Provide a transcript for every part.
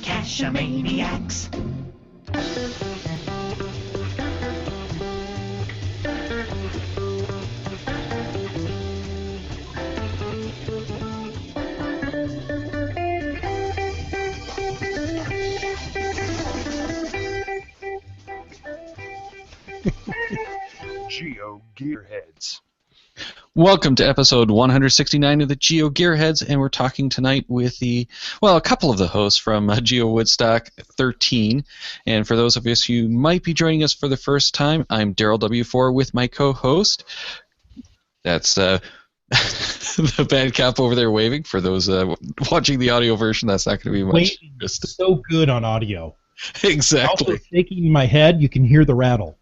Geocachomaniacs. GeoGearHeads. Welcome to episode 169 of the GeoGearHeads, and we're talking tonight with a couple of the hosts from GeoWoodstock 13. And for those of us who might be joining us for the first time, I'm Daryl W4 with my co-host. That's the bad cop over there waving. For those watching the audio version, that's not going to be much. It's so good on audio. Exactly. Also, shaking my head, you can hear the rattle.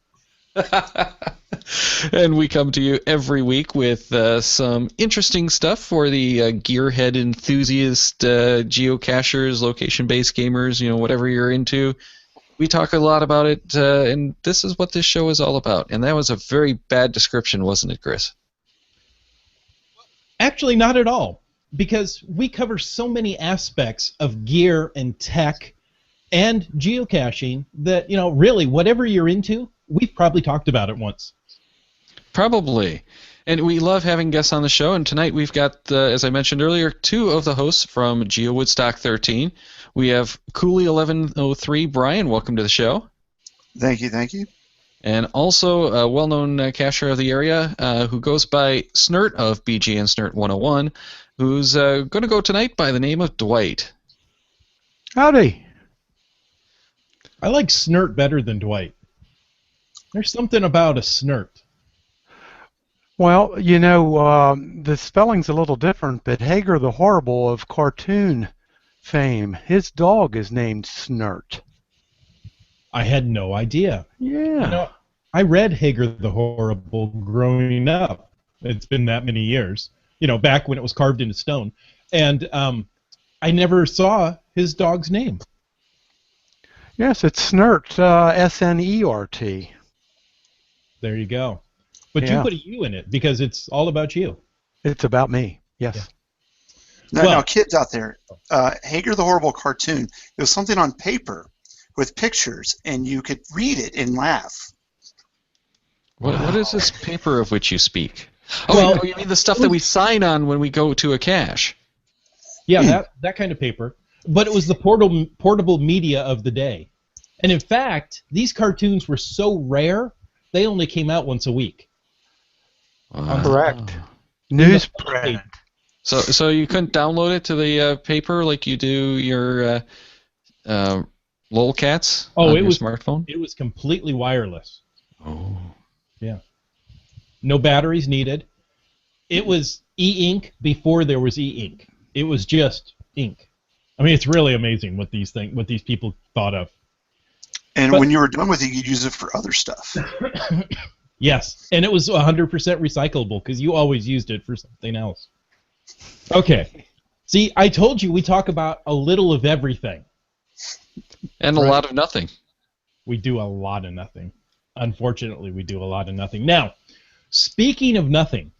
And we come to you every week with some interesting stuff for the gearhead enthusiast, geocachers, location-based gamers, whatever you're into. We talk a lot about it, and this is what this show is all about. And that was a very bad description, wasn't it, Chris? Actually, not at all, because we cover so many aspects of gear and tech and geocaching that, really, whatever you're into, we've probably talked about it once. Probably. And we love having guests on the show, and tonight we've got, as I mentioned earlier, two of the hosts from GeoWoodstock 13. We have Cooley1103. Brian, welcome to the show. Thank you. And also a well-known cacher of the area who goes by Snert of BG and Snert 101, who's going to go tonight by the name of Dwight. Howdy. I like Snert better than Dwight. There's something about a Snert. Well, the spelling's a little different, but Hager the Horrible of cartoon fame, his dog is named Snert. I had no idea. Yeah. I read Hager the Horrible growing up. It's been that many years, back when it was carved into stone. And I never saw his dog's name. Yes, it's Snert, Snert. There you go. But Yeah. you put a U in it because it's all about you. It's about me, yes. Yeah. Now, kids out there, Hager the Horrible cartoon, it was something on paper with pictures, and you could read it and laugh. What is this paper of which you speak? Well, you mean the stuff that we sign on when we go to a cache? Yeah, that kind of paper. But it was the portable media of the day. And in fact, these cartoons were so rare, they only came out once a week. Correct. Newsprint. So you couldn't download it to the paper like you do your lolcats on your smartphone? It was completely wireless. Oh. Yeah. No batteries needed. It was e-ink before there was e-ink. It was just ink. I mean, it's really amazing what these people thought of. And when you were done with it, you'd use it for other stuff. Yes, and it was 100% recyclable because you always used it for something else. Okay. See, I told you we talk about a little of everything. And a lot of nothing. We do a lot of nothing. Unfortunately, we do a lot of nothing. Now, speaking of nothing,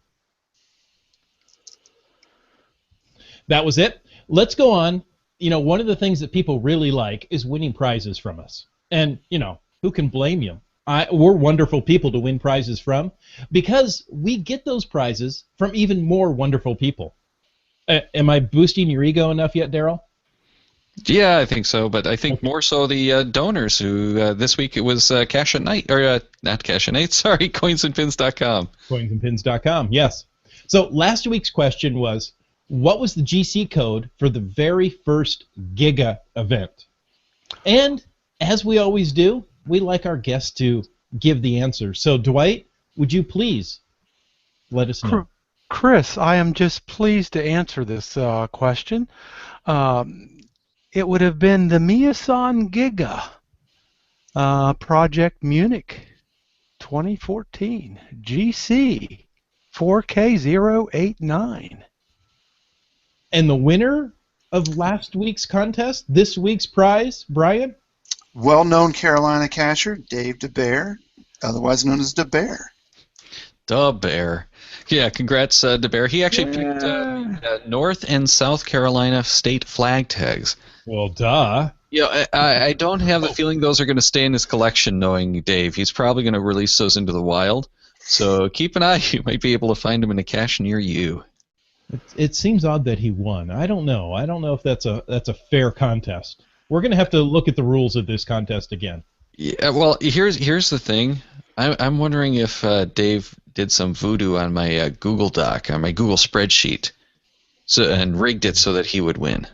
that was it. Let's go on. One of the things that people really like is winning prizes from us. And, who can blame you? We're wonderful people to win prizes from because we get those prizes from even more wonderful people. Am I boosting your ego enough yet, Daryl? Yeah, I think so, but I think more so the donors who this week it was Cash at Night, or not Cash at Night, sorry, coinsandpins.com. Coinsandpins.com, yes. So last week's question was, what was the GC code for the very first Giga event? And as we always do, we like our guests to give the answer. So, Dwight, would you please let us know? Chris, I am just pleased to answer this question. It would have been the Miasan Giga Project Munich 2014 GC 4K089. And the winner of last week's contest, this week's prize, Brian? Well-known Carolina cacher, Dave DeBear, otherwise known as DeBear. DeBear. Yeah, congrats, DeBear. He actually picked North and South Carolina state flag tags. Well, duh. Yeah, I don't have the feeling those are going to stay in his collection, knowing Dave. He's probably going to release those into the wild. So keep an eye. You might be able to find them in a cache near you. It seems odd that he won. I don't know. I don't know if that's a fair contest. We're going to have to look at the rules of this contest again. Yeah, well, here's the thing. I'm wondering if Dave did some voodoo on my Google Doc, on my Google spreadsheet, and rigged it so that he would win.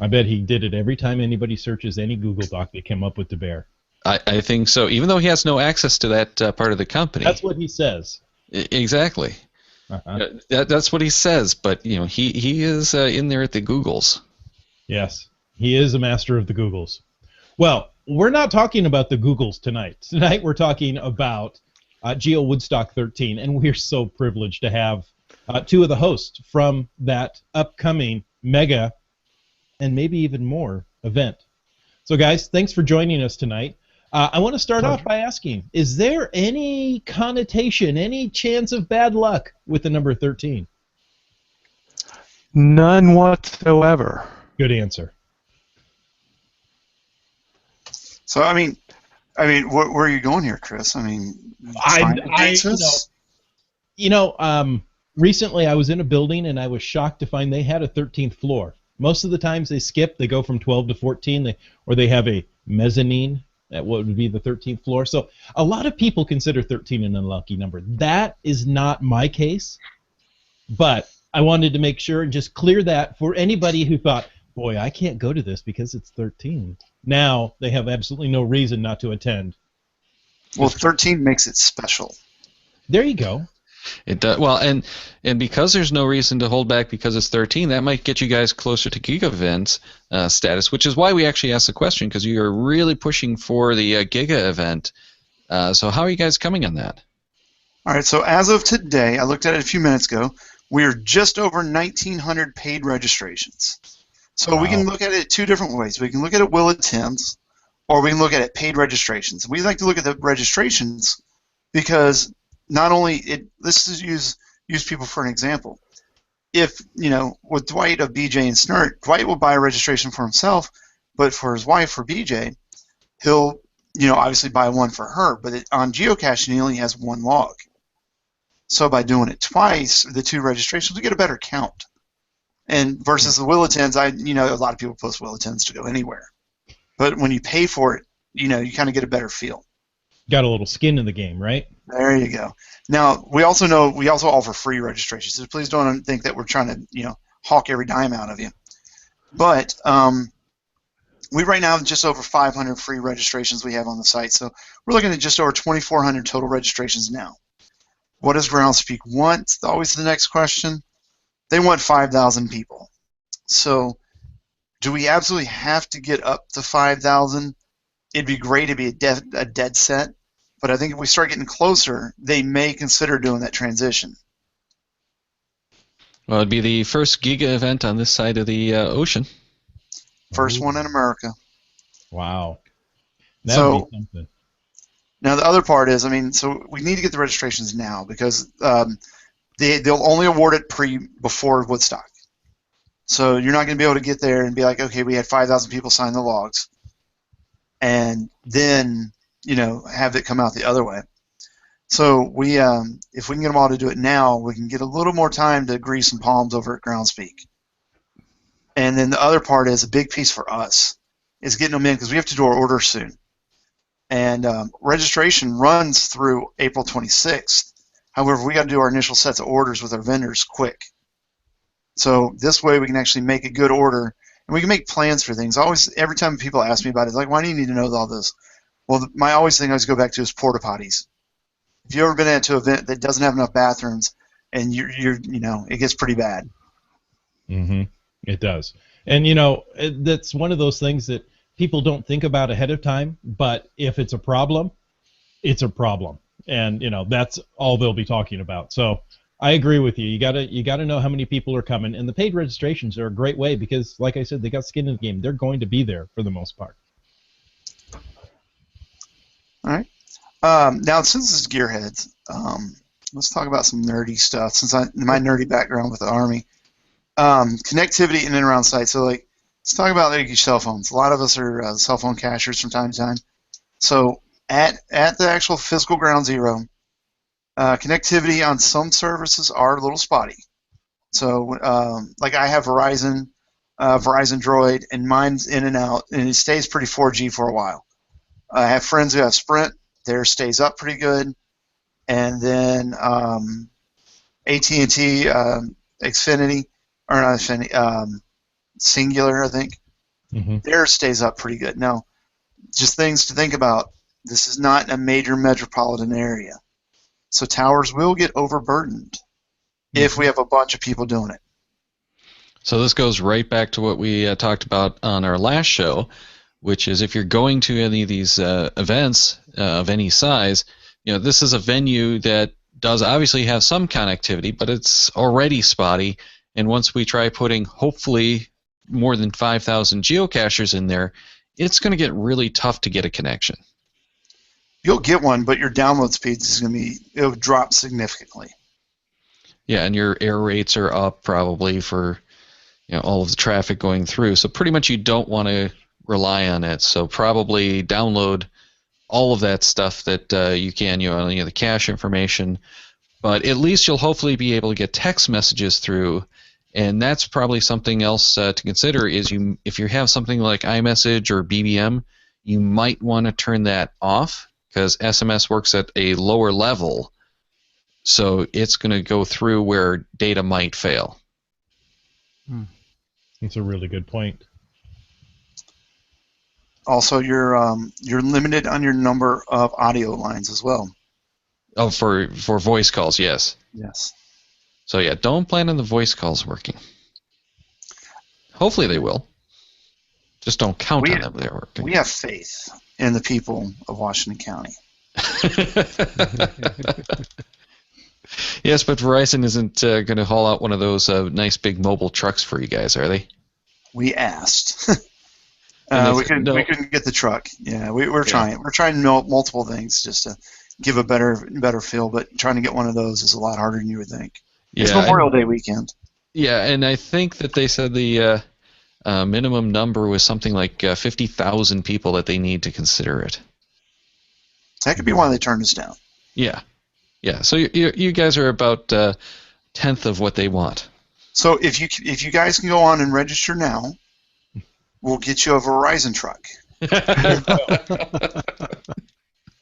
I bet he did it every time anybody searches any Google Doc they came up with the bear. I think so, even though he has no access to that part of the company. That's what he says. Exactly. That's what he says, but he is in there at the Googles. Yes, he is a master of the Googles. Well, we're not talking about the Googles tonight. Tonight we're talking about GeoWoodstock 13, and we're so privileged to have two of the hosts from that upcoming mega and maybe even more event. So guys, thanks for joining us tonight. I want to start off by asking, is there any connotation, any chance of bad luck with the number 13? None whatsoever. Good answer. So I mean, where are you going here, Chris? I mean, recently I was in a building and I was shocked to find they had a 13th floor. Most of the times they skip, they go from 12 to 14, or they have a mezzanine at what would be the 13th floor. So a lot of people consider 13 an unlucky number. That is not my case, but I wanted to make sure and just clear that for anybody who thought, boy, I can't go to this because it's 13. Now they have absolutely no reason not to attend. Well, 13 makes it special. There you go. It does well, and because there's no reason to hold back because it's 13, that might get you guys closer to Giga event status, which is why we actually asked the question, because you are really pushing for the Giga event. So how are you guys coming on that? All right. So as of today, I looked at it a few minutes ago. We are just over 1,900 paid registrations. So we can look at it two different ways. We can look at it will attends, or we can look at it paid registrations. We like to look at the registrations because not only let's just use people for an example. If with Dwight of BJ and Snert, Dwight will buy a registration for himself, but for his wife, for BJ, he'll obviously buy one for her. But on geocaching, he only has one log. So by doing it twice, the two registrations, we get a better count. And versus the will attends, a lot of people post will attends to go anywhere, but when you pay for it, you kind of get a better feel. Got a little skin in the game, right? There you go. Now we also offer free registrations, so please don't think that we're trying to hawk every dime out of you. But we right now have just over 500 free registrations we have on the site, so we're looking at just over 2,400 total registrations now. What does Groundspeak want? Always the next question. They want 5,000 people. So do we absolutely have to get up to 5,000? It'd be great to be a dead set, but I think if we start getting closer, they may consider doing that transition. Well, it'd be the first Giga event on this side of the ocean. First one in America. Wow. That would be something. Now the other part is, so we need to get the registrations now because they'll only award it before Woodstock. So you're not going to be able to get there and be like, okay, we had 5,000 people sign the logs, and then have it come out the other way. So we, if we can get them all to do it now, we can get a little more time to grease some palms over at Groundspeak. And then the other part is a big piece for us is getting them in because we have to do our orders soon. And registration runs through April 26th. However, we got to do our initial sets of orders with our vendors quick. So this way we can actually make a good order, and we can make plans for things. Every time people ask me about it, it's like, why do you need to know all this? Well, my thing I always go back to is porta potties. If you've ever been to an event that doesn't have enough bathrooms, and it gets pretty bad. Mm-hmm. It does. And that's one of those things that people don't think about ahead of time, but if it's a problem, it's a problem. And that's all they'll be talking about. So I agree with you. You gotta know how many people are coming, and the paid registrations are a great way because, like I said, they got skin in the game. They're going to be there for the most part. All right. Now, since this is GearHeads, let's talk about some nerdy stuff. Since my nerdy background with the Army, connectivity in and around sites. So Let's talk about like, your cell phones. A lot of us are cell phone cachers from time to time. So at the actual physical ground zero, connectivity on some services are a little spotty. So like I have Verizon Droid, and mine's in and out, and it stays pretty 4G for a while. I have friends who have Sprint. Theirs stays up pretty good. And then AT&T Xfinity, or not Xfinity, Singular, I think. Mm-hmm. Theirs stays up pretty good. Now, just things to think about. This is not a major metropolitan area. So towers will get overburdened if we have a bunch of people doing it. So this goes right back to what we talked about on our last show, which is if you're going to any of these events of any size, this is a venue that does obviously have some connectivity, but it's already spotty. And once we try putting hopefully more than 5,000 geocachers in there, it's going to get really tough to get a connection. You'll get one, but your download speeds is going to it'll drop significantly. Yeah, and your error rates are up probably for all of the traffic going through. So pretty much you don't want to rely on it. So probably download all of that stuff that you can, the cache information. But at least you'll hopefully be able to get text messages through. And that's probably something else to consider is if you have something like iMessage or BBM, you might want to turn that off because SMS works at a lower level. So it's going to go through where data might fail. That's a really good point. Also, you're limited on your number of audio lines as well. Oh, for voice calls, yes. Yes. So yeah, don't plan on the voice calls working. Hopefully they will. Just don't count on them they're working. We have faith in the people of Washington County. Yes, but Verizon isn't going to haul out one of those nice big mobile trucks for you guys, are they? We asked. We couldn't get the truck. Yeah, we're trying. We're trying multiple things just to give a better feel, but trying to get one of those is a lot harder than you would think. Yeah, it's Memorial Day weekend. Yeah, and I think that they said the minimum number was something like 50,000 people that they need to consider it. That could be why they turned us down. Yeah. Yeah, so you guys are about a tenth of what they want. So if you guys can go on and register now, we'll get you a Verizon truck.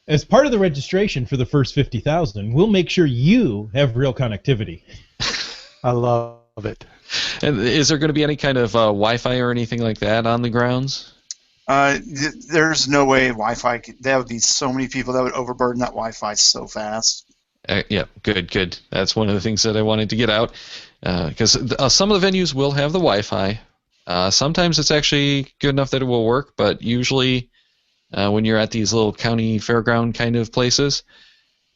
As part of the registration for the first 50,000, we'll make sure you have real connectivity. I love it. And is there going to be any kind of Wi-Fi or anything like that on the grounds? There's no way Wi-Fi. That would be so many people that would overburden that Wi-Fi so fast. Yeah, good. That's one of the things that I wanted to get out, because some of the venues will have the Wi-Fi. Sometimes it's actually good enough that it will work, but usually when you're at these little county fairground kind of places,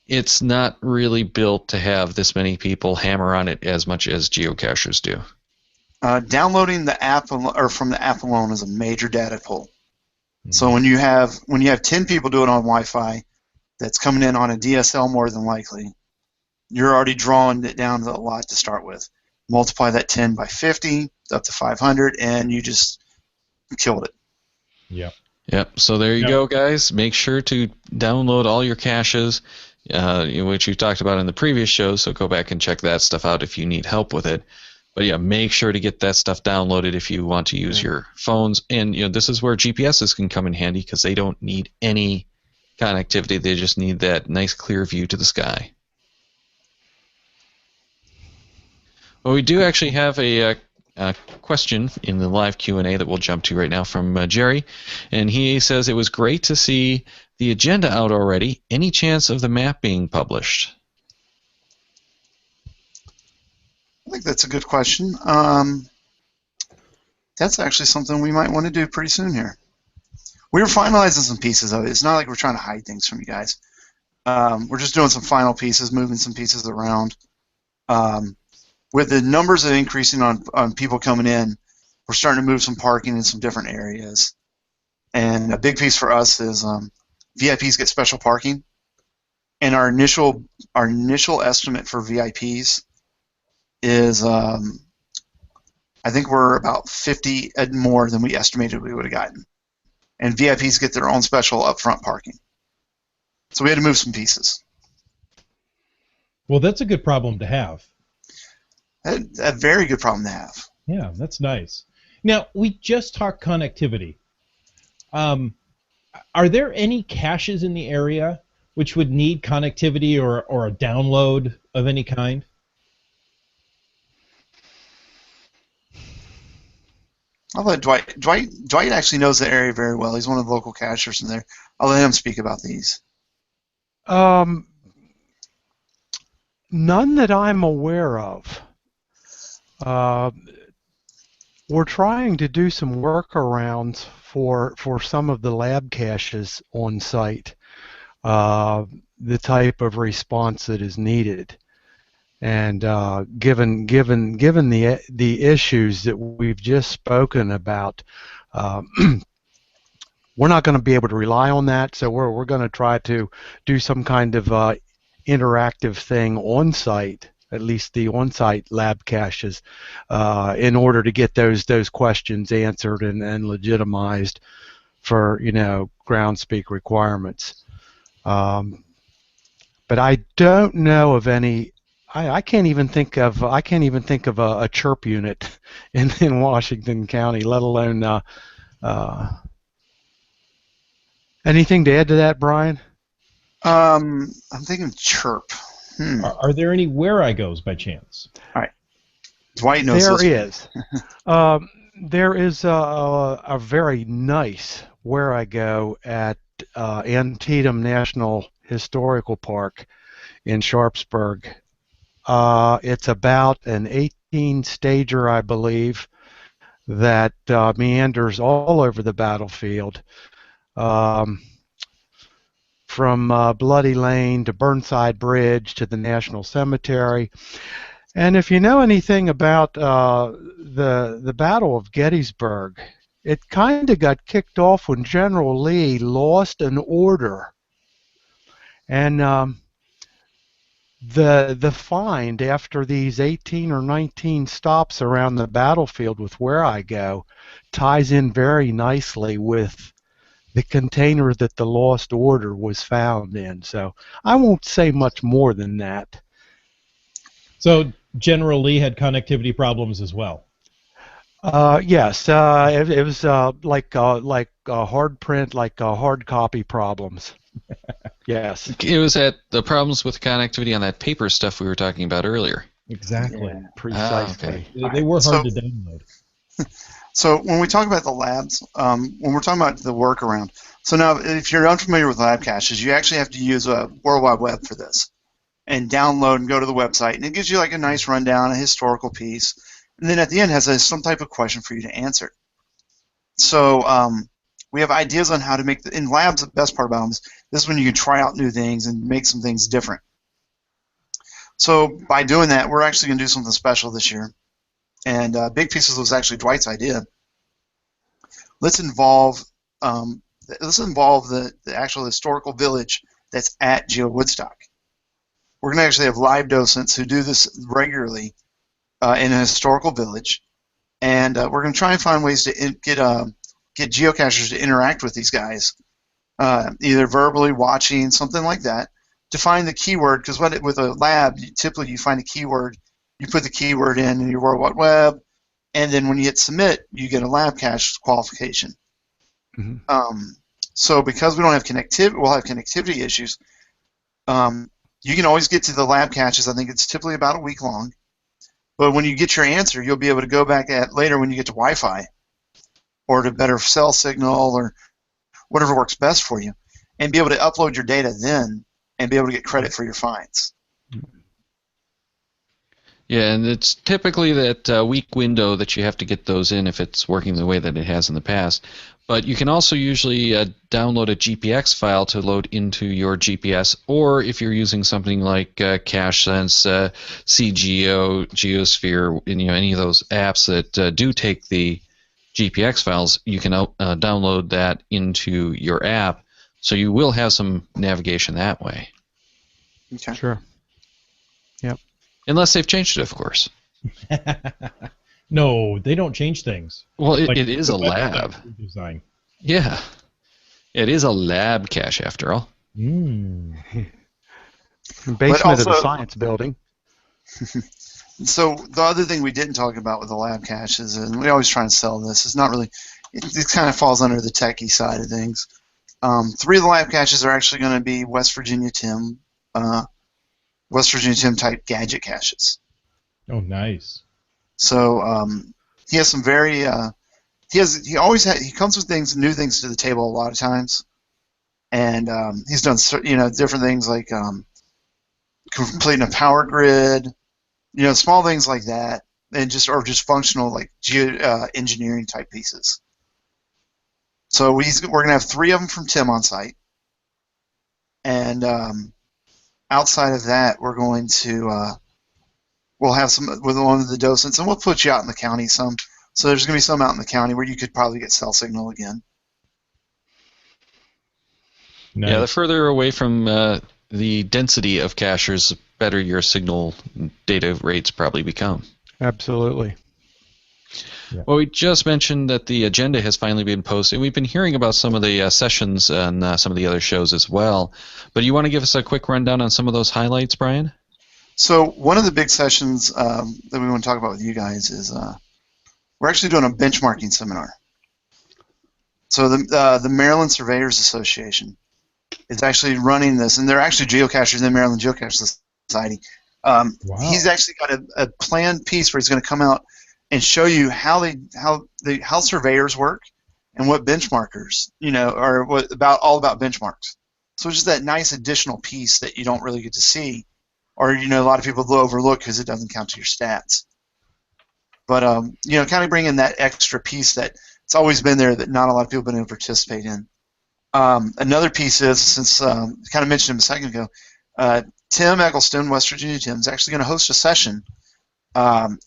it's not really built to have this many people hammer on it as much as geocachers do. Downloading the app or from the app alone is a major data pull. Mm-hmm. So when you have 10 people doing it on Wi-Fi, that's coming in on a DSL more than likely, you're already drawing it down a lot to start with. Multiply that 10 by 50 up to 500, and you just killed it. Yep. So there you go, guys. Make sure to download all your caches, which we talked about in the previous show. So go back and check that stuff out if you need help with it. But yeah, make sure to get that stuff downloaded if you want to use your phones. And this is where GPSs can come in handy because they don't need any connectivity. They just need that nice clear view to the sky. Well, we do actually have a question in the live Q&A that we'll jump to right now from Jerry, and he says it was great to see the agenda out already. Any chance of the map being published? I think that's a good question. That's actually something we might want to do pretty soon here. We're finalizing some pieces of it. It's not like we're trying to hide things from you guys. We're just doing some final pieces, moving some pieces around. With the numbers that are increasing on people coming in, we're starting to move some parking in some different areas. And a big piece for us is VIPs get special parking. And our initial estimate for VIPs is I think we're about 50 more than we estimated we would have gotten. And VIPs get their own special upfront parking. So we had to move some pieces. Well, that's a good problem to have. A very good problem to have. Yeah, that's nice. Now, we just talked connectivity. Are there any caches in the area which would need connectivity or a download of any kind? I'll let Dwight. Dwight actually knows the area very well. He's one of the local cachers in there. I'll let him speak about these. None that I'm aware of. We're trying to do some workarounds for some of the lab caches on site, the type of response that is needed. And given the issues that we've just spoken about, we're not going to be able to rely on that. So we're going to try to do some kind of interactive thing on site, at least the on-site lab caches, in order to get those questions answered and legitimized for ground speak requirements. But I don't know of any. I can't even think of a chirp unit in Washington County, let alone anything to add to that, Brian? I'm thinking chirp. Are there any where I goes by chance? All right. Dwight knows there this. There is a very nice where I go at Antietam National Historical Park in Sharpsburg. It's about an 18-stager, I believe, that meanders all over the battlefield, from Bloody Lane to Burnside Bridge to the National Cemetery. And if you know anything about the Battle of Gettysburg, it kind of got kicked off when General Lee lost an order. And the find after these 18 or 19 stops around the battlefield with where I go ties in very nicely with the container that the lost order was found in. So I won't say much more than that. So General Lee had connectivity problems as well. Yes, it was like hard print, hard copy problems. Yes. It was at the problems with connectivity on that paper stuff we were talking about earlier. Exactly. Yeah, precisely. Okay. They were hard to download. So when we talk about the labs, when we're talking about the workaround, so now if you're unfamiliar with lab caches, you actually have to use a World Wide Web for this and download and go to the website, and it gives you like a nice rundown, a historical piece, and then at the end has some type of question for you to answer. So we have ideas on how to make in labs. The best part about them is this is when you can try out new things and make some things different. So by doing that, we're actually going to do something special this year. And Big Pieces was actually Dwight's idea. Let's involve the actual historical village that's at GeoWoodstock. We're going to actually have live docents who do this regularly in a historical village, and we're going to try and find ways to get geocachers to interact with these guys, either verbally, watching, something like that, to find the keyword. Because with a lab, typically you find a keyword. You put the keyword in your World Wide Web, and then when you hit submit, you get a lab cache qualification. Mm-hmm. So because we don't have connectivity, we'll have connectivity issues. You can always get to the lab caches. I think it's typically about a week long. But when you get your answer, you'll be able to go back at later when you get to Wi-Fi or to better cell signal or whatever works best for you, and be able to upload your data then and be able to get credit for your finds. Yeah, and it's typically that week window that you have to get those in if it's working the way that it has in the past. But you can also usually download a GPX file to load into your GPS, or if you're using something like CacheSense, CGeo, Geosphere, any of those apps that do take the GPX files, you can download that into your app, so you will have some navigation that way. Okay. Sure. Yep. Unless they've changed it, of course. No, they don't change things. Well, Like it is the a lab. website redesign. Yeah, it is a lab cache after all. Mm. Basement also, of the science building. So the other thing we didn't talk about with the lab caches, and we always try and sell this, it's not really, it kind of falls under the techie side of things. 3 of the lab caches are actually going to be West Virginia Tim type gadget caches. Oh, nice. So he has some very he comes with new things to the table a lot of times, and he's done different things like completing a power grid, small things like that, and just functional like engineering type pieces. So we're going to have 3 of them from Tim on site, and outside of that, we're going to we'll have some with one of the docents, and we'll put you out in the county some. So there's going to be some out in the county where you could probably get cell signal again. Nice. Yeah, the further away from the density of cachers, the better your signal data rates probably become. Absolutely. Yeah. Well, we just mentioned that the agenda has finally been posted. We've been hearing about some of the sessions on some of the other shows as well. But you want to give us a quick rundown on some of those highlights, Brian? So one of the big sessions that we want to talk about with you guys is we're actually doing a benchmarking seminar. So the Maryland Surveyors Association is actually running this, and they're actually geocachers in the Maryland Geocache Society. Wow. He's actually got a planned piece where he's going to come out and show you how surveyors work and what benchmarkers, are all about benchmarks. So it's just that nice additional piece that you don't really get to see, or a lot of people overlook because it doesn't count to your stats. But kind of bring in that extra piece that it's always been there that not a lot of people have been able to participate in. Another piece is, since kind of mentioned him a second ago, Tim Eggleston, West Virginia Tim, is actually going to host a session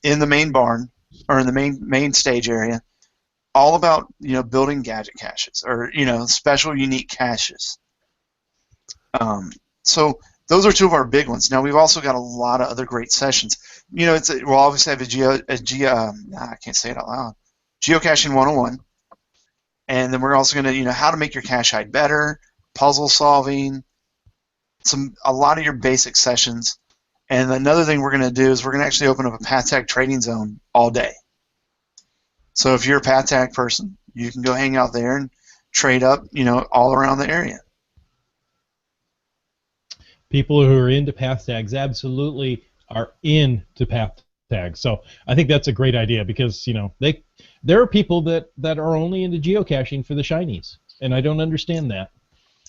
in the main barn or in the main stage area, all about building gadget caches or special unique caches. So those are 2 of our big ones. Now we've also got a lot of other great sessions. We'll obviously have I can't say it out loud. Geocaching 101. And then we're also going to, how to make your cache hide better, puzzle solving, a lot of your basic sessions. And another thing we're going to do is we're going to actually open up a path tag trading zone all day. So if you're a path tag person, you can go hang out there and trade up, all around the area. People who are into path tags absolutely are into path tags. So I think that's a great idea because, there are people that are only into geocaching for the shinies, and I don't understand that.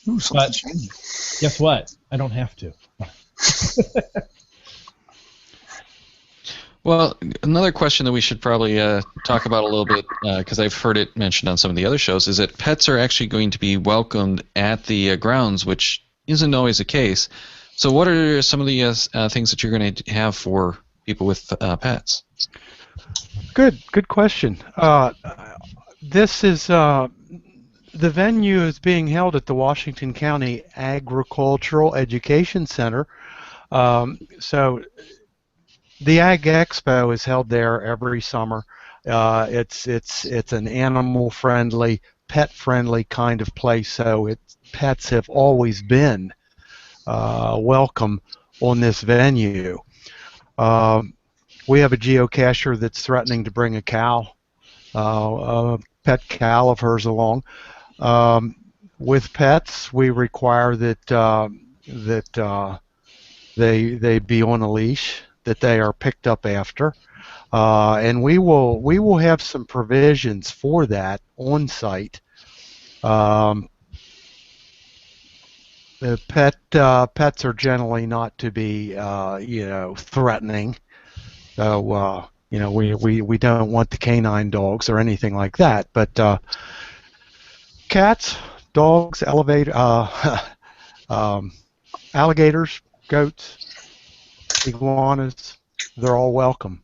Ooh, something shiny. Guess what? I don't have to. Well, another question that we should probably talk about a little bit, because I've heard it mentioned on some of the other shows, is that pets are actually going to be welcomed at the grounds, which isn't always the case. So what are some of the things that you're going to have for people with pets? Good question. This is the venue is being held at the Washington County Agricultural Education Center. So the Ag Expo is held there every summer. It's an animal-friendly, pet-friendly kind of place. So pets have always been welcome on this venue. We have a geocacher that's threatening to bring a cow, a pet cow of hers along. With pets, we require that they be on a leash, that they are picked up after, and we will have some provisions for that on site. The pets are generally not to be threatening. So we don't want the canine dogs or anything like that. But cats, dogs, alligators, goats, iguanas, they're all welcome.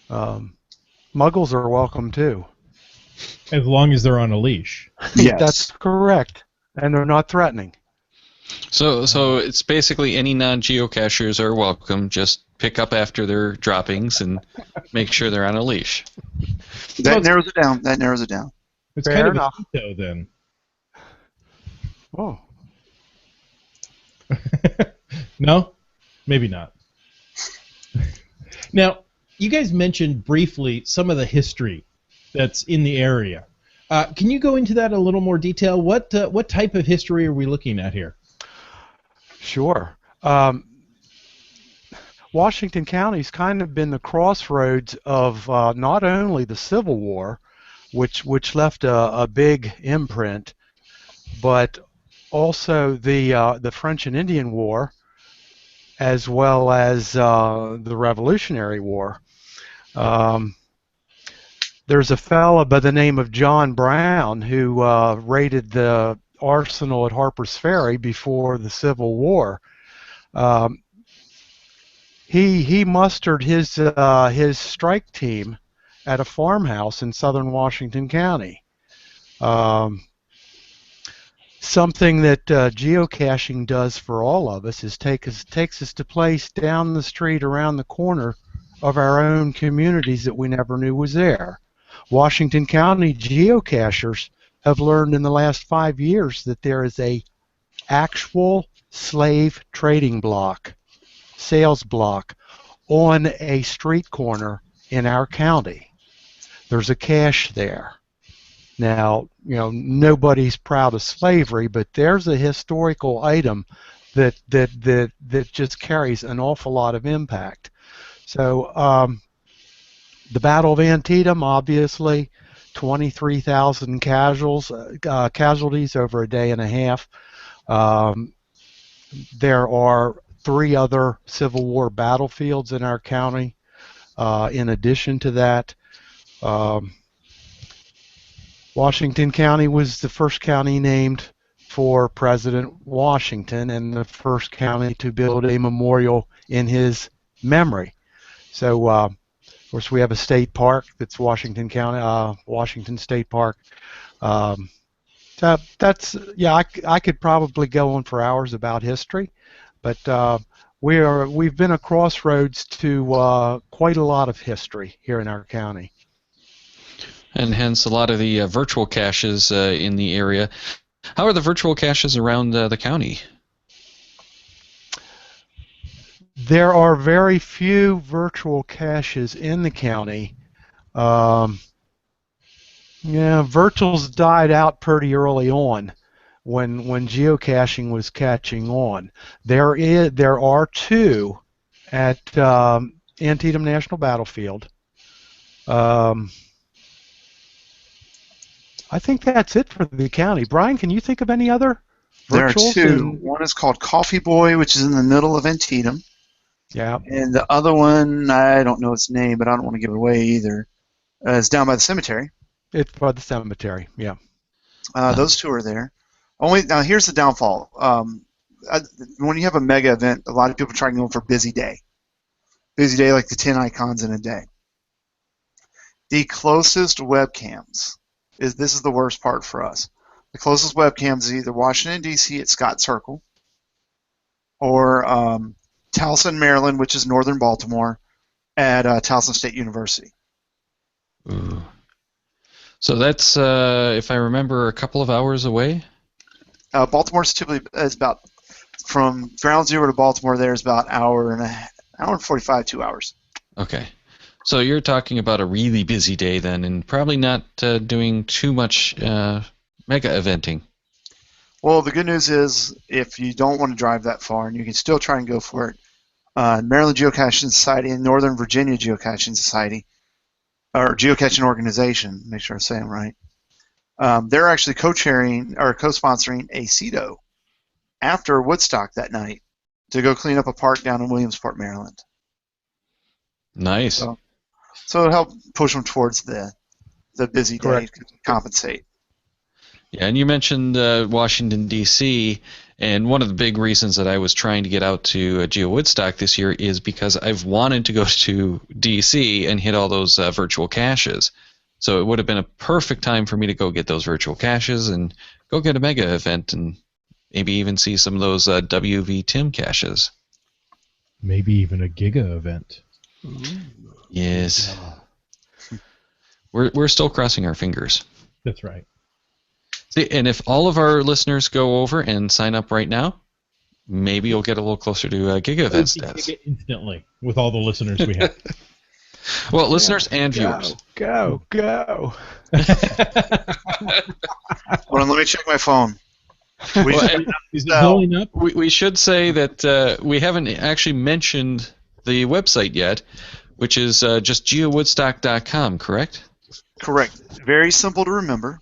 Muggles are welcome too. As long as they're on a leash. Yes. That's correct, and they're not threatening. So it's basically any non-geocachers are welcome. Just pick up after their droppings and make sure they're on a leash. That narrows it down. That narrows it down. It's Fair kind of enough. a veto then. Oh, No? Maybe not. Now, you guys mentioned briefly some of the history that's in the area. Can you go into that a little more detail? What type of history are we looking at here? sure. Washington County's kind of been the crossroads of not only the Civil War, which left a big imprint, but also the French and Indian War, as well as the Revolutionary War. There's a fellow by the name of John Brown who raided the arsenal at Harper's Ferry before the Civil War. He mustered his strike team at a farmhouse in southern Washington County. Something that geocaching does for all of us is takes us to place down the street around the corner of our own communities that we never knew was there. Washington County geocachers have learned in the last 5 years that there is a actual slave trading block, sales block, on a street corner in our county. There's a cache there. Now, nobody's proud of slavery, but there's a historical item that just carries an awful lot of impact. So the Battle of Antietam, obviously, 23,000 casualties over a day and a half. There are 3 other Civil War battlefields in our county. In addition to that, Washington County was the first county named for President Washington and the first county to build a memorial in his memory. So, of course, we have a state park that's Washington County, Washington State Park. That's I could probably go on for hours about history, but we've been a crossroads to quite a lot of history here in our county. And hence a lot of the virtual caches in the area. How are the virtual caches around the county? There are very few virtual caches in the county. Virtuals died out pretty early on when geocaching was catching on. There are 2 at Antietam National Battlefield. I think that's it for the county. Brian, can you think of any other virtuals? There are 2. One is called Coffee Boy, which is in the middle of Antietam. Yeah. And the other one, I don't know its name, but I don't want to give it away either. It's down by the cemetery. It's by the cemetery, yeah. Those 2 are there. Now, here's the downfall. When you have a mega event, a lot of people try and go for busy day. Busy day, like the 10 icons in a day. The closest webcams, this is the worst part for us. The closest webcams is either Washington, D.C. at Scott Circle or Towson, Maryland, which is northern Baltimore, at Towson State University. Ooh. So that's, if I remember, a couple of hours away? Baltimore's typically is about, from ground zero to Baltimore, there's about hour and 45, 2 hours. Okay. So you're talking about a really busy day then, and probably not doing too much mega eventing. Well, the good news is if you don't want to drive that far, and you can still try and go for it, Maryland Geocaching Society and Northern Virginia Geocaching Society, or Geocaching Organization, make sure I'm saying it right, they're actually co-chairing or co-sponsoring a CEDO after Woodstock that night to go clean up a park down in Williamsport, Maryland. Nice. So it'll help push them towards the busy day. Correct. To compensate. Yeah, and you mentioned Washington, D.C., and one of the big reasons that I was trying to get out to GeoWoodstock this year is because I've wanted to go to D.C. and hit all those virtual caches. So it would have been a perfect time for me to go get those virtual caches and go get a mega event and maybe even see some of those WV Tim caches. Maybe even a Giga event. Yes. We're still crossing our fingers. That's right. See, and if all of our listeners go over and sign up right now, maybe you'll get a little closer to Giga event stats. Instantly with all the listeners we have. Well, listeners and viewers. Go. Hold on, let me check my phone. Is it going up? We should say that we haven't actually mentioned the website yet, which is just GeoWoodstock.com, correct? Correct. Very simple to remember.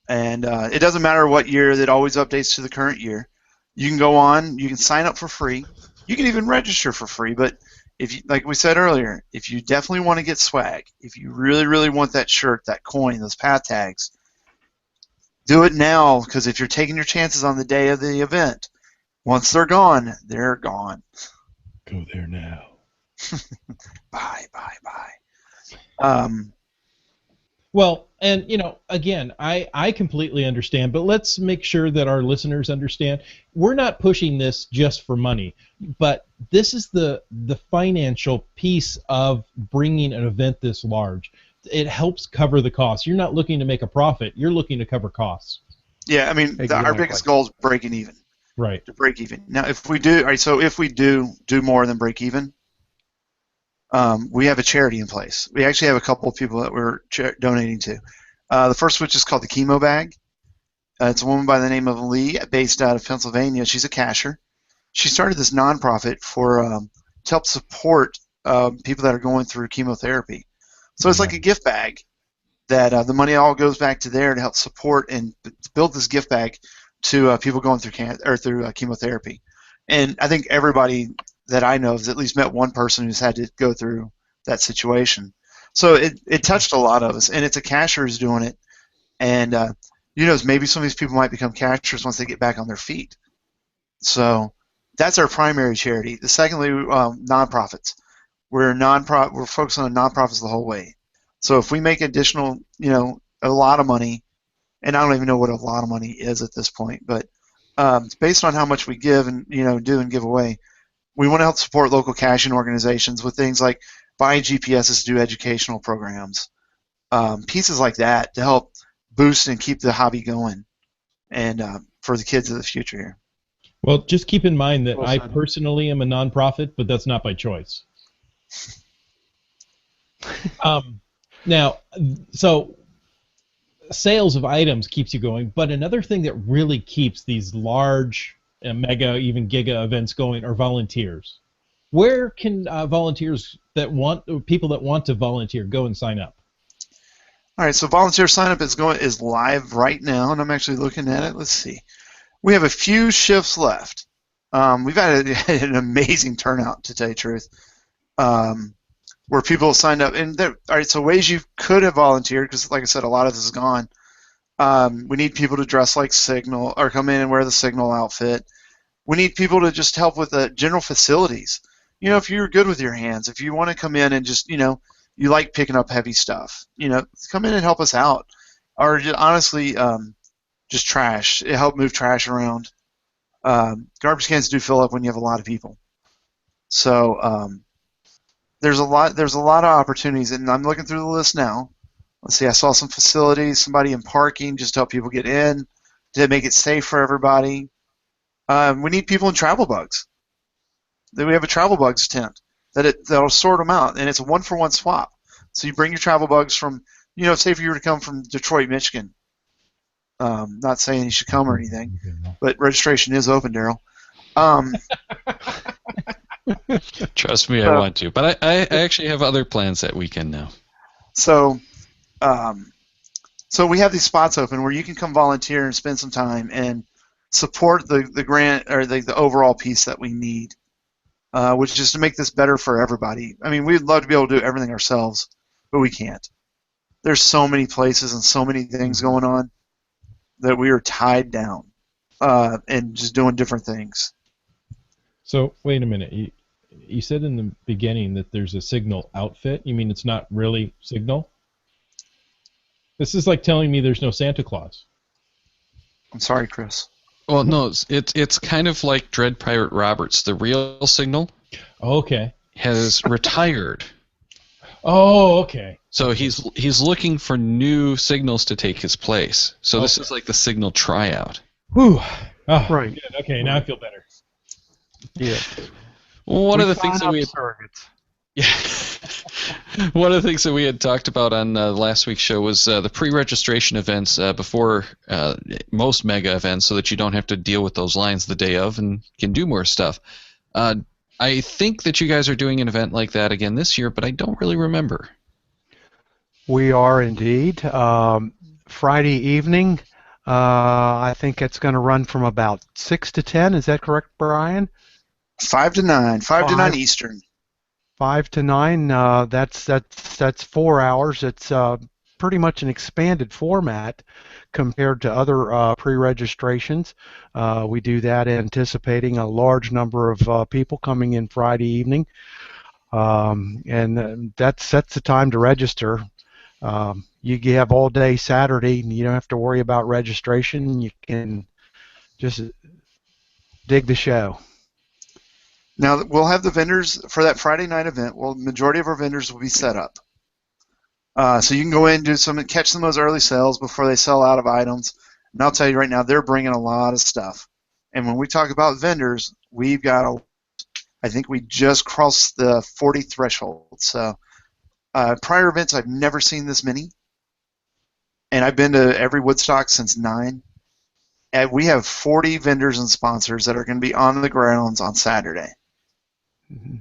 And it doesn't matter what year, it always updates to the current year. You can go on, you can sign up for free. You can even register for free, but if you, like we said earlier, if you definitely want to get swag, if you really, really want that shirt, that coin, those path tags, do it now, because if you're taking your chances on the day of the event, once they're gone, they're gone. Go there now. Bye. Well, and again, I completely understand, but let's make sure that our listeners understand. We're not pushing this just for money, but this is the financial piece of bringing an event this large. It helps cover the costs. You're not looking to make a profit. You're looking to cover costs. Yeah, I mean, our biggest goal is breaking even. Right. To break even. Now, if we do more than break even, we have a charity in place. We actually have a couple of people that we're donating to. The first, which is called the Chemo Bag. It's a woman by the name of Lee, based out of Pennsylvania. She's a cashier. She started this nonprofit to help support people that are going through chemotherapy. So it's like a gift bag that the money all goes back to there to help support and build this gift bag to people going through chemotherapy. And I think everybody that I know has at least met one person who's had to go through that situation. So it touched a lot of us, and it's a cashier who's doing it. And maybe some of these people might become cashiers once they get back on their feet. So that's our primary charity. The secondly, nonprofits. We're focused on nonprofits the whole way. So if we make additional, a lot of money, and I don't even know what a lot of money is at this point, but based on how much we give and do and give away, we want to help support local caching organizations with things like buying GPSs to do educational programs, pieces like that to help boost and keep the hobby going, and for the kids of the future here. Well, just keep in mind that I personally am a nonprofit, but that's not by choice. Now, so sales of items keeps you going, but another thing that really keeps these large, mega, even giga events going are volunteers. Where can people that want to volunteer go and sign up? All right, so volunteer sign up is live right now, and I'm actually looking at it. Let's see. We have a few shifts left. We've had an amazing turnout, to tell you the truth, where people signed up. And all right, so ways you could have volunteered, because like I said, a lot of this is gone. We need people to dress like Signal or come in and wear the Signal outfit. We need people to just help with the general facilities. If you're good with your hands, if you want to come in and just, you like picking up heavy stuff, come in and help us out. Or just, honestly, just trash. It help move trash around. Garbage cans do fill up when you have a lot of people. So there's a lot of opportunities, and I'm looking through the list now. Let's see, I saw some facilities, somebody in parking, just to help people get in, to make it safe for everybody. We need people in travel bugs. We have a travel bugs tent that'll sort them out, and it's a one-for-one swap. So you bring your travel bugs from, say if you were to come from Detroit, Michigan. Not saying you should come or anything, but registration is open, Daryl. Trust me, I want to. But I actually have other plans that weekend now. So we have these spots open where you can come volunteer and spend some time and support the grant or the overall piece that we need, which is to make this better for everybody. I mean, we'd love to be able to do everything ourselves, but we can't. There's so many places and so many things going on that we are tied down and just doing different things. So wait a minute. You said in the beginning that there's a Signal outfit. You mean it's not really Signal? This is like telling me there's no Santa Claus. I'm sorry, Chris. Well, no, it's kind of like Dread Pirate Roberts. The real Signal okay. has retired. Oh, okay. So he's looking for new signals to take his place. So this is like the signal tryout. Whew. Oh, Right. good. Okay, now I feel better. Yeah. One We of the sign things that up we had, surrogates. yeah, one of the things that we had talked about on last week's show was the pre-registration events before most mega events, so that you don't have to deal with those lines the day of and can do more stuff. I think that you guys are doing an event like that again this year, but I don't really remember. We are indeed. Friday evening, I think it's going to run from about 6 to 10. Is that correct, Brian? 5 to 9, 5 to 9 Eastern. 5 to 9. That's 4 hours. It's pretty much an expanded format compared to other pre-registrations. We do that anticipating a large number of people coming in Friday evening, and that sets the time to register. You have all day Saturday. You don't have to worry about registration. You can just dig the show. Now, we'll have the vendors for that Friday night event. Well, the majority of our vendors will be set up. So you can go in and catch some of those early sales before they sell out of items. And I'll tell you right now, they're bringing a lot of stuff. And when we talk about vendors, we've got I think we just crossed the 40 threshold. So prior events, I've never seen this many. And I've been to every Woodstock since 9. And we have 40 vendors and sponsors that are going to be on the grounds on Saturday. Mm-hmm.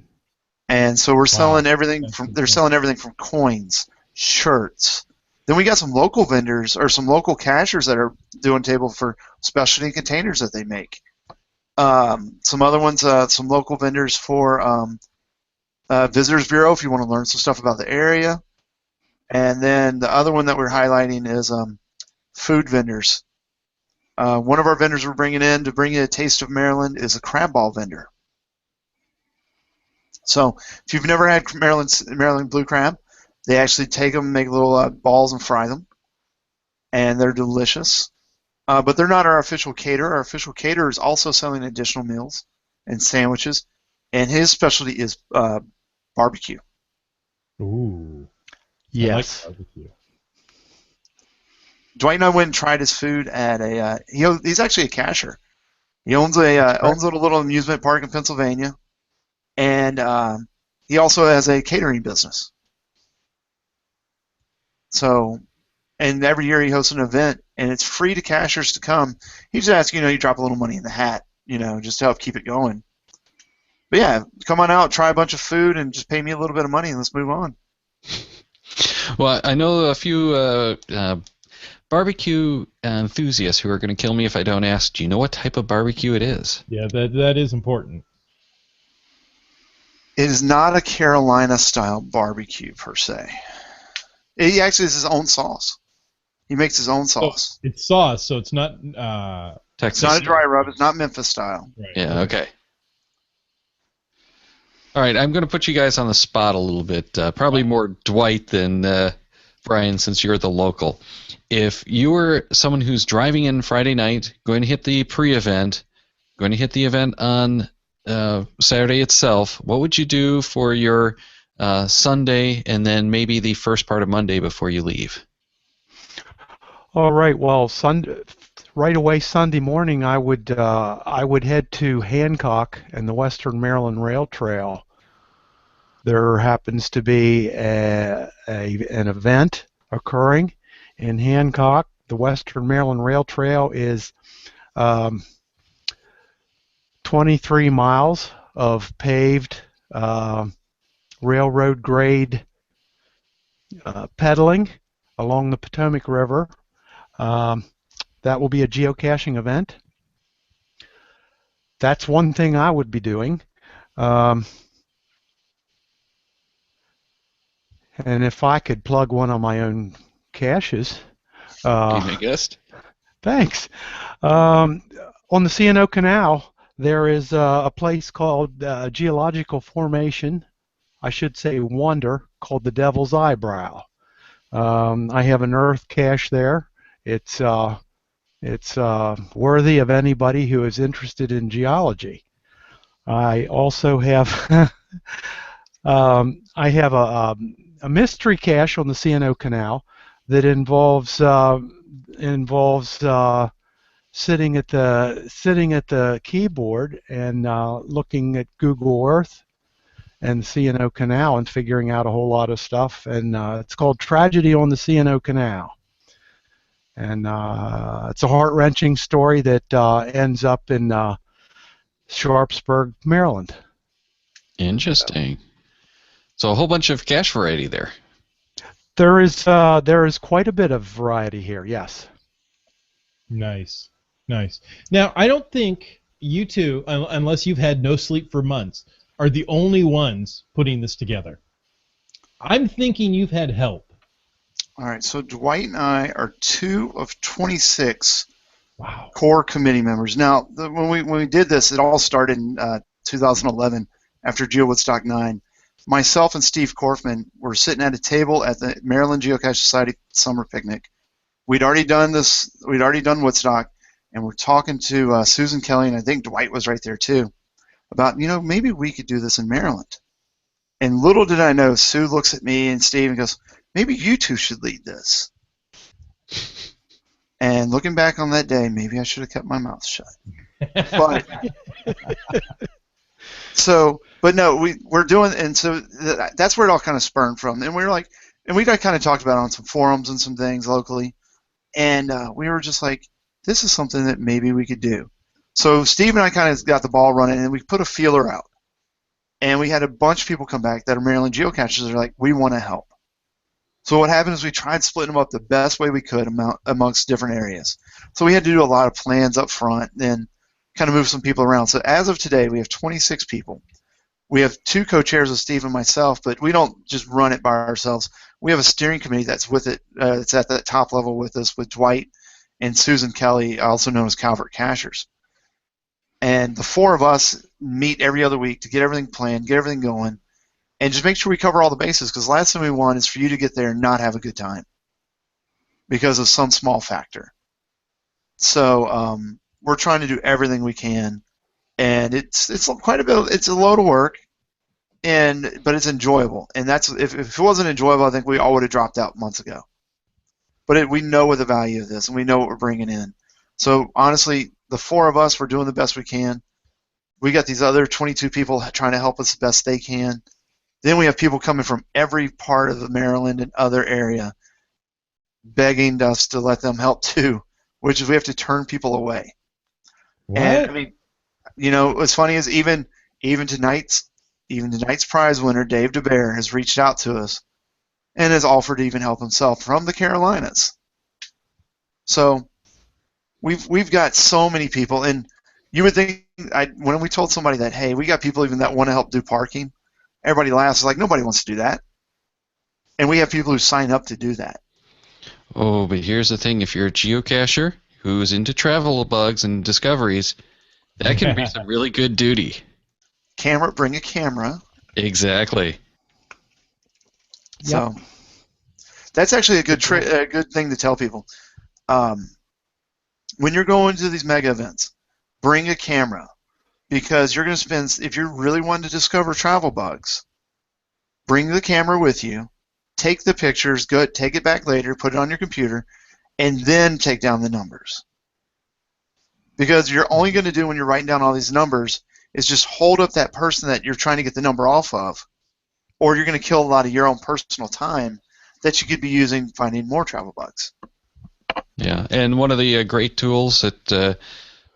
And so we're selling everything from coins, shirts. Then we got some local vendors or some local cashers that are doing table for specialty containers that they make. Some other ones, some local vendors for Visitors Bureau if you want to learn some stuff about the area. And then the other one that we're highlighting is food vendors. One of our vendors we're bringing in to bring you a taste of Maryland is a crab ball vendor. So if you've never had Maryland blue crab, they actually take them, make little balls, and fry them, and they're delicious. But they're not our official caterer. Our official caterer is also selling additional meals and sandwiches, and his specialty is barbecue. Ooh. Yes. I like barbecue. Dwight and I went and tried his food at he's actually a cashier. He owns a little amusement park in Pennsylvania, and he also has a catering business. So, and every year he hosts an event, and it's free to cashers to come. He just asks, you drop a little money in the hat, just to help keep it going. But yeah, come on out, try a bunch of food, and just pay me a little bit of money, and let's move on. Well, I know a few barbecue enthusiasts who are going to kill me if I don't ask. Do you know what type of barbecue it is? Yeah, that is important. It is not a Carolina-style barbecue per se. He actually has his own sauce. He makes his own sauce. It's sauce, so it's not Texas. It's not a dry rub. It's not Memphis style. Right. Yeah, okay. All right, I'm going to put you guys on the spot a little bit. Probably more Dwight than Brian, since you're the local. If you were someone who's driving in Friday night, going to hit the pre-event, going to hit the event on Saturday itself, what would you do for your Sunday and then maybe the first part of Monday before you leave? All right. Well, right away Sunday morning, I would head to Hancock and the Western Maryland Rail Trail. There happens to be an event occurring in Hancock. The Western Maryland Rail Trail is 23 miles of paved railroad grade pedaling along the Potomac River. That will be a geocaching event. That's one thing I would be doing. And if I could plug one of my own caches. Be my guest. Thanks. On the C&O Canal, there is a place called geological formation, I should say wonder, called the Devil's Eyebrow. I have an earth cache there. It's worthy of anybody who is interested in geology. I also have I have a mystery cache on the C&O Canal that involves sitting at the keyboard and looking at Google Earth and the C&O Canal and figuring out a whole lot of stuff. And it's called Tragedy on the C&O Canal. And it's a heart-wrenching story that ends up in Sharpsburg, Maryland. Interesting. So a whole bunch of cache variety there. There is quite a bit of variety here, yes. Nice. Nice. Now, I don't think you two, unless you've had no sleep for months, are the only ones putting this together. I'm thinking you've had help. All right, so Dwight and I are 2 of 26 Wow. core committee members. Now, when we did this, it all started in 2011 after GeoWoodstock 9. Myself and Steve Korfman were sitting at a table at the Maryland Geocache Society summer picnic. We'd already done this. We'd already done Woodstock, and we're talking to Susan Kelly, and I think Dwight was right there too, about maybe we could do this in Maryland. And little did I know, Sue looks at me and Steve and goes, maybe you two should lead this. And looking back on that day, maybe I should have kept my mouth shut. But but no, we're doing, and so that's where it all kind of spurned from. And we were like, and we kind of talked about it on some forums and some things locally, and we were just like, this is something that maybe we could do. So Steve and I kind of got the ball running, and we put a feeler out. And we had a bunch of people come back that are Maryland geocachers that are like, we want to help. So what happened is we tried splitting them up the best way we could amongst different areas. So we had to do a lot of plans up front and kind of move some people around. So as of today, we have 26 people. We have 2 co-chairs with Steve and myself, but we don't just run it by ourselves. We have a steering committee that's with it. It's at that top level with us, with Dwight and Susan Kelly, also known as Calvert Cachers. And the 4 of us meet every other week to get everything planned, get everything going, and just make sure we cover all the bases, because the last thing we want is for you to get there and not have a good time because of some small factor. So we're trying to do everything we can, and it's quite a bit. It's a load of work, but it's enjoyable. And that's if it wasn't enjoyable, I think we all would have dropped out months ago. But we know what the value of this, and we know what we're bringing in. So honestly, the 4 of us, we're doing the best we can. We got these other 22 people trying to help us the best they can. Then we have people coming from every part of the Maryland and other area begging us to let them help too, which is we have to turn people away. What? And I mean, what's funny is even tonight's prize winner, Dave DeBear, has reached out to us and has offered to even help himself from the Carolinas. So we've got so many people, and you would think when we told somebody that, hey, we got people even that want to help do parking, everybody laughs. It's like, nobody wants to do that. And we have people who sign up to do that. Oh, but here's the thing. If you're a geocacher who's into travel bugs and discoveries, that can be some really good duty. Bring a camera. Exactly. So that's actually a good thing to tell people. When you're going to these mega events, bring a camera, because you're going to spend, if you're really wanting to discover travel bugs, bring the camera with you, take the pictures, take it back later, put it on your computer, and then take down the numbers. Because you're only going to do when you're writing down all these numbers is just hold up that person that you're trying to get the number off of, or you're going to kill a lot of your own personal time that you could be using finding more travel bugs. Yeah, and one of the great tools that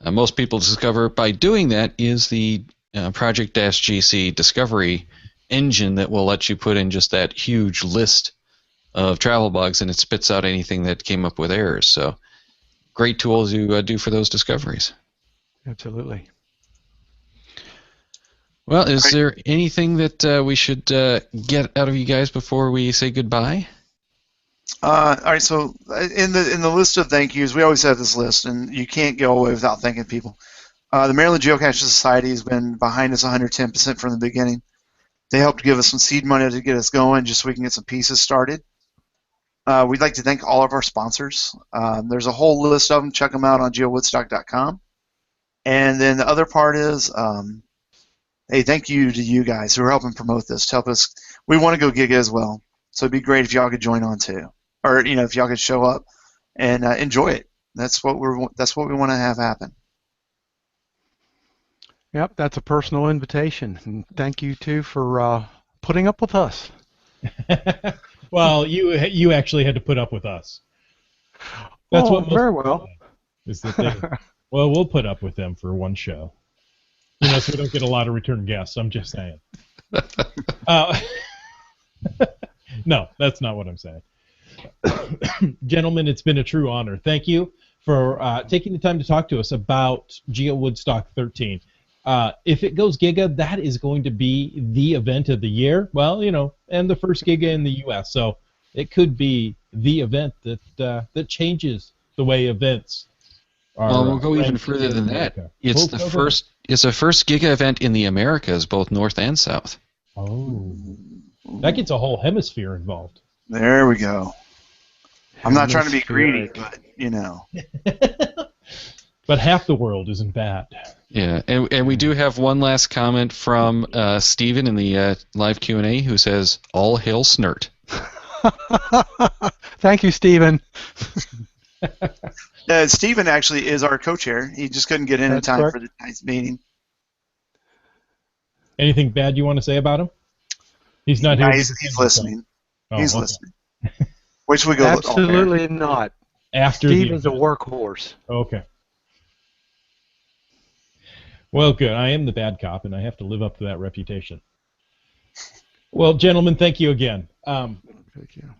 most people discover by doing that is the Project-GC discovery engine that will let you put in just that huge list of travel bugs, and it spits out anything that came up with errors. So great tools to do for those discoveries. Absolutely. Well, is there anything that we should get out of you guys before we say goodbye? All right, so in the list of thank yous, we always have this list, and you can't go away without thanking people. The Maryland Geocache Society has been behind us 110% from the beginning. They helped give us some seed money to get us going just so we can get some pieces started. We'd like to thank all of our sponsors. There's a whole list of them. Check them out on GeoWoodstock.com. And then the other part is, hey, thank you to you guys who are helping promote this. To help us, we want to go Giga as well. So it'd be great if y'all could join on too, or if y'all could show up and enjoy it. That's what we want to have happen. Yep, that's a personal invitation, and thank you too for putting up with us. Well, you actually had to put up with us. That's what very well. Is the thing. Well, we'll put up with them for one show. So we don't get a lot of return guests. I'm just saying. No, that's not what I'm saying. Gentlemen, it's been a true honor. Thank you for taking the time to talk to us about GeoWoodstock 13. If it goes Giga, that is going to be the event of the year. Well, and the first Giga in the U.S. So it could be the event that changes the way events are. Well, we'll go even further than that. It's the first Giga event in the Americas, both North and South. Oh, that gets a whole hemisphere involved. There we go. I'm not trying to be greedy, but But half the world isn't bad. Yeah, and we do have one last comment from Steven in the live Q&A who says, "All hail Snert." Thank you, Steven. Steven actually is our co-chair. He just couldn't get in time for tonight's meeting. Anything bad you want to say about him? He's not here. He's listening. He's listening. Which we go absolutely not. After Steven's a workhorse. Okay. Well, good. I am the bad cop, and I have to live up to that reputation. Well, gentlemen, thank you again. Thank you.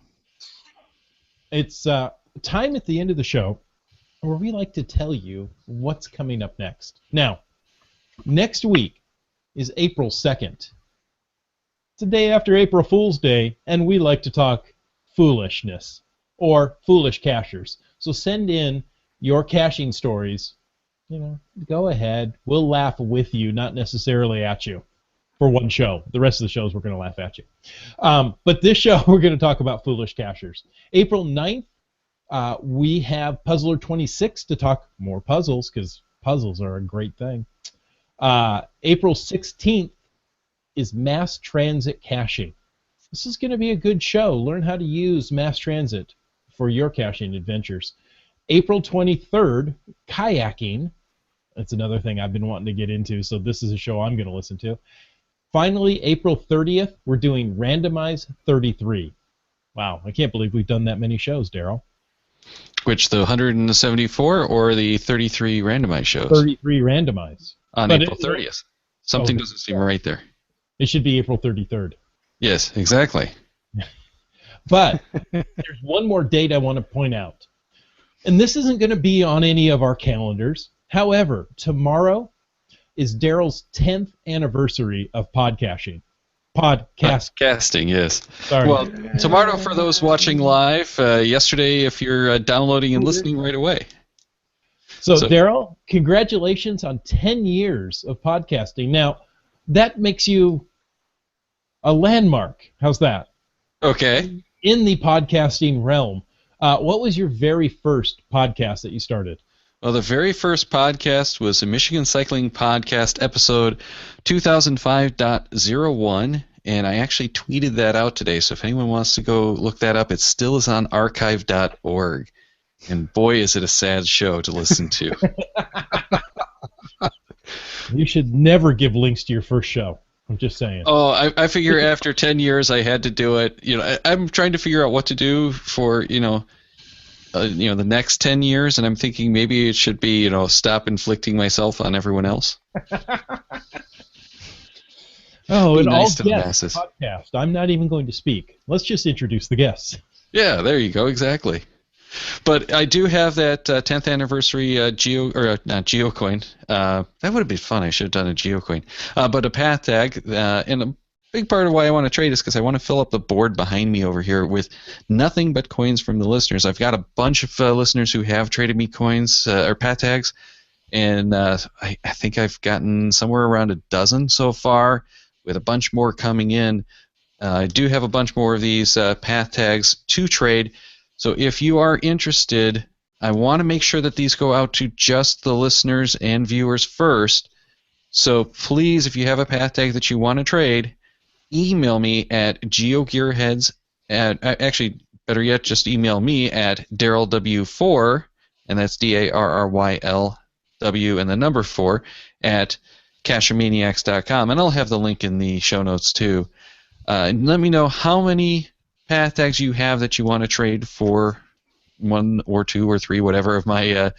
It's time at the end of the show where we like to tell you what's coming up next. Now, next week is April 2nd. It's the day after April Fool's Day, and we like to talk foolishness or foolish cachers. So send in your caching stories. Go ahead. We'll laugh with you, not necessarily at you, for one show. The rest of the shows, we're going to laugh at you. But this show, we're going to talk about foolish cachers. April 9th, we have Puzzler 26 to talk more puzzles, because puzzles are a great thing. April 16th is mass transit caching. This is going to be a good show. Learn how to use mass transit for your caching adventures. April 23rd, kayaking. That's another thing I've been wanting to get into, so this is a show I'm going to listen to. Finally, April 30th, we're doing Randomize 33. Wow, I can't believe we've done that many shows, Daryl. Which, the 174 or the 33 randomized shows? 33 randomize. On April 30th. Something doesn't seem right there. It should be April 33rd. Yes, exactly. But there's one more date I want to point out. And this isn't going to be on any of our calendars. However, tomorrow is Daryl's 10th anniversary of podcasting. Podcasting, yes. Sorry. Well, tomorrow for those watching live, yesterday if you're downloading and listening right away. So Daryl, congratulations on 10 years of podcasting. Now, that makes you a landmark. How's that? Okay. In the podcasting realm. What was your very first podcast that you started? Well, the very first podcast was a Michigan Cycling Podcast episode 2005.01, and I actually tweeted that out today, so if anyone wants to go look that up, it still is on archive.org. And boy, is it a sad show to listen to. You should never give links to your first show. I'm just saying. Oh, I figure after 10 years I had to do it. I'm trying to figure out what to do for, the next 10 years, and I'm thinking maybe it should be, stop inflicting myself on everyone else. Oh, and nice all guests podcast. I'm not even going to speak. Let's just introduce the guests. Yeah, there you go, exactly. But I do have that 10th anniversary GeoCoin. That would have been fun. I should have done a GeoCoin. But a path tag, and a big part of why I want to trade is because I want to fill up the board behind me over here with nothing but coins from the listeners. I've got a bunch of listeners who have traded me coins or path tags, and I think I've gotten somewhere around a dozen so far, with a bunch more coming in. I do have a bunch more of these path tags to trade. So if you are interested, I want to make sure that these go out to just the listeners and viewers first. So please, if you have a path tag that you want to trade, email me at GeoGearHeads actually, better yet, just email me at DarrylW4, and that's DarrylW and the number 4 at CashManiacs.com, and I'll have the link in the show notes too. And let me know how many path tags you have that you want to trade for 1 or 2 or 3, whatever, of my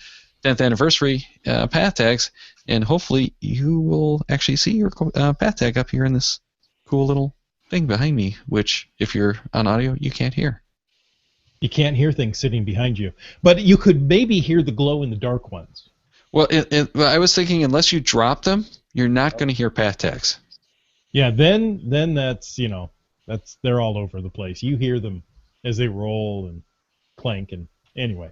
10th anniversary path tags, and hopefully you will actually see your path tag up here in this cool little thing behind me, which, if you're on audio, you can't hear. You can't hear things sitting behind you, but you could maybe hear the glow-in-the-dark ones. Well, I was thinking, unless you drop them, you're not going to hear path tags. Yeah, then that's, they're all over the place. You hear them as they roll and clank, and anyway.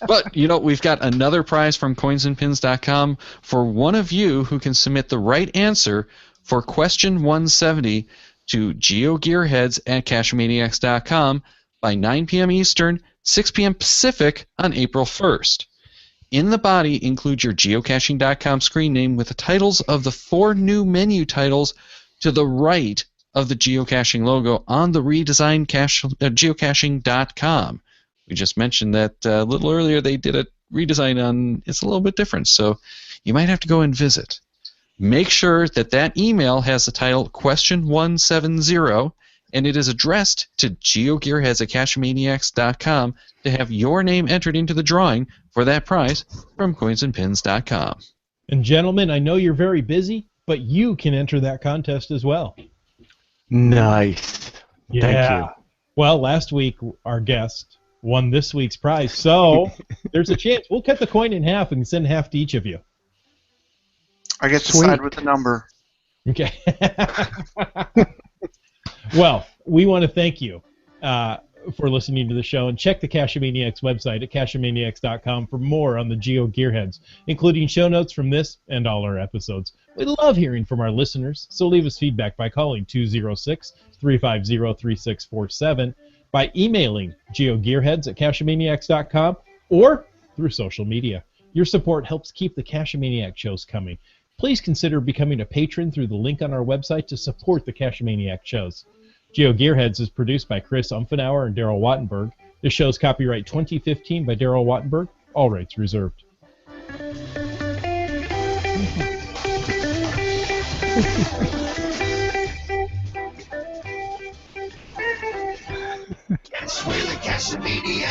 But, we've got another prize from coinsandpins.com for one of you who can submit the right answer for question 170 to GeoGearHeads at CashManiacs.com by 9 p.m. Eastern, 6 p.m. Pacific on April 1st. In the body, include your geocaching.com screen name with the titles of the 4 new menu titles to the right of the geocaching logo on the redesigned geocaching.com. We just mentioned that a little earlier they did a redesign on, it's a little bit different, so you might have to go and visit. Make sure that email has the title Question 170, and it is addressed to GeoGearHeads at CashManiacs.com to have your name entered into the drawing for that prize from coinsandpins.com. And gentlemen, I know you're very busy, but you can enter that contest as well. Nice. Yeah. Thank you. Well, last week our guest won this week's prize, so there's a chance. We'll cut the coin in half and send half to each of you. I get to Sweet. side with the number. Okay. Well, we want to thank you for listening to the show, and check the Cachemaniacs website at cachemaniacs.com for more on the GeoGearHeads, including show notes from this and all our episodes. We love hearing from our listeners, so leave us feedback by calling 206-350-3647, by emailing geogearheads at cachemaniacs.com, or through social media. Your support helps keep the Cachemaniac shows coming. Please consider becoming a patron through the link on our website to support the Cachemaniac shows. GeoGearHeads is produced by Chris Umfenauer and Daryl Wattenberg. This show's copyright 2015 by Daryl Wattenberg. All rights reserved. That's really Cachemania.